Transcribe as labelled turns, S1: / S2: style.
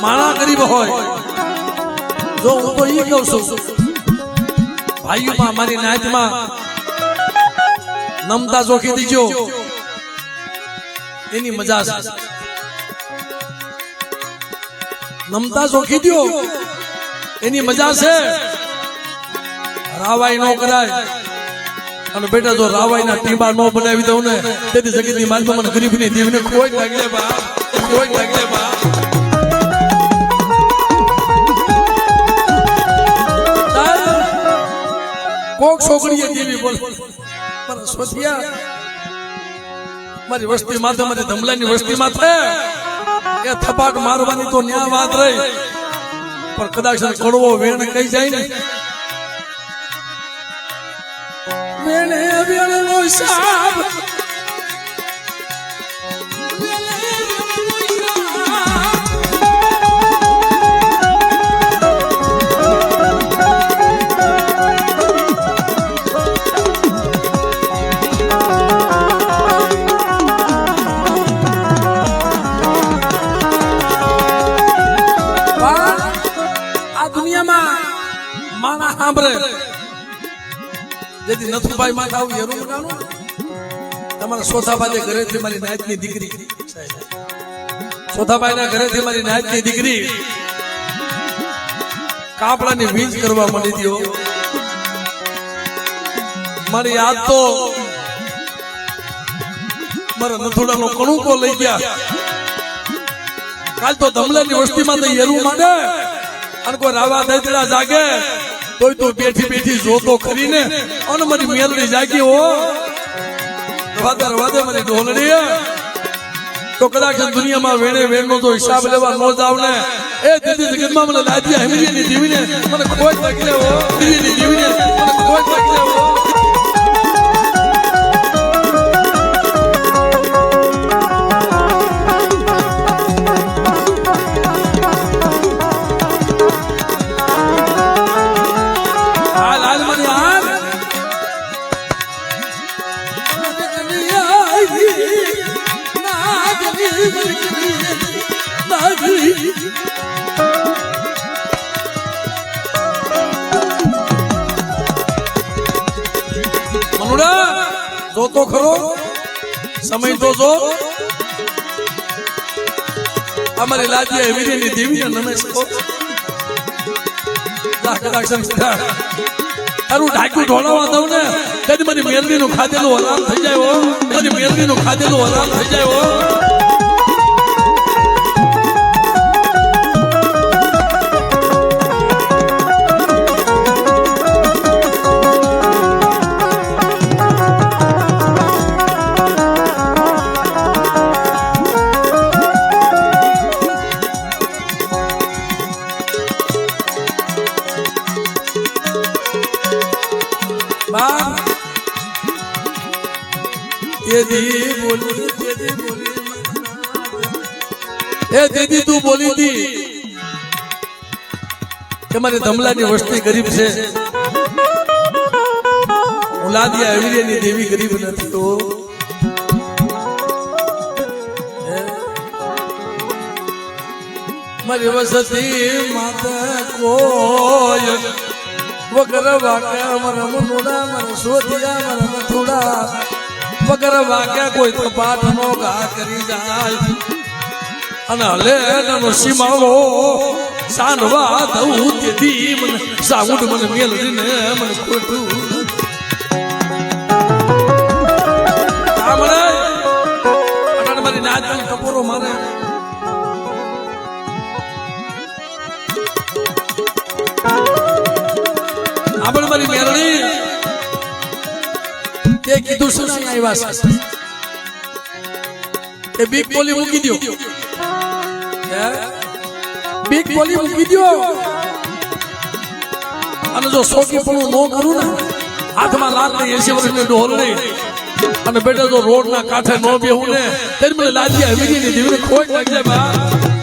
S1: માણા ગરીબ હોય જો હું તો ઈ કહું છું ભાઈઓમાં મારી નાતમાં નમતા જોખી દીજો એની મજા છે નમતા જોખી દો એની મજા છે રાવાઈ નો કરાય અને બેટા જો રાવાઈ ના ટીંબા નો બનાવી દઉં ને તેથી જગત ની માલમાં મને ગરીબ ની દેવને કોઈ લાગે બા કોઈ લાગે બા કોક છોકરીએ દેવી બોલ પણ સોધિયા મારી વસ્તી માથે મારી ધમલાની વસ્તી માથે એ થપાટ મારવાની તો ન્યા વાત રહી પણ કદાચ કડવો વેણ કઈ જાય ને વેણે વેણનો સાબ જેથી નથુભાઈ માં આવું હેરું મગાનું તમારા સોથાભાઈ ઘરેથી મારી નાતની દીકરી સોથાભાઈ ના ઘરેથી મારી નાતની દીકરી કાપડાની વીજ કરવા મળી દો મારી યાદ તો મારા નથુડાનો કણુકો લઈ ગયા કાલ તો ધમલાની વસ્તીમાં તો હેરું માંડે અને કોઈ રાવા દૈતડા જાગે તોય તો બેઠી બેઠી જોતો ખરીને અને મારી મેલડી જાગી હો રવાદે મારી ઢોલડી તો કદાચ દુનિયામાં વેણે વેણનો તો હિસાબ લેવા નો જાવ ને એ દીદી જગતમાં મને લાજી હેમરીની દીવીને મને કોઈ તકલે હો દીવીની દીવીને મને કોઈ તકલે હો જો તો ખરો સમય તો જો અમારી લાજી હેમરીની દેવીને નમસ્કો તારું ઢાક્યું ઢોળાવા દઉં ને તેથી મારી મેલડીનું ખાધેલું હરામ થઈ જાય હો મારી મેલડીનું ખાધેલું હરામ થઈ જાય હો દીદી તું બોલી હતી કે મારી ધમલાની વસ્તી ગરીબ છે ઉલાદિયા હેમરીની દેવી ગરીબ નથી તો મારી વસતી માતા કોઈ વગર વાક્યા મારા મનુડા મારા સોધિયા મારા મથુડા વગર વાક્યા કોઈ તો પાઠ નો ઘા કરી જાય અને હલે એનો સીમાળો સાનવા દઉં તેથી મને સાઉન્ડ મને મેલડીને મને ખોટું સાંભળે અટાણ મારી નાચ ટપોરો મારે આપણે મારી મેલડી તે કીધું સુનાઈ આવ્યા છે એ બીક બોલી મૂકી દો બીક બોલી મૂકી દો અને જો શોકી પણ નો કરું ને હાથમાં લાત ની 80 વર્ષની ઢોલણી અને બેટા જો રોડ ના કાંઠે નો બેહું ને ત્યારે મને લાજી હેમરીની દેવીને ખોટ લાગી જાય બા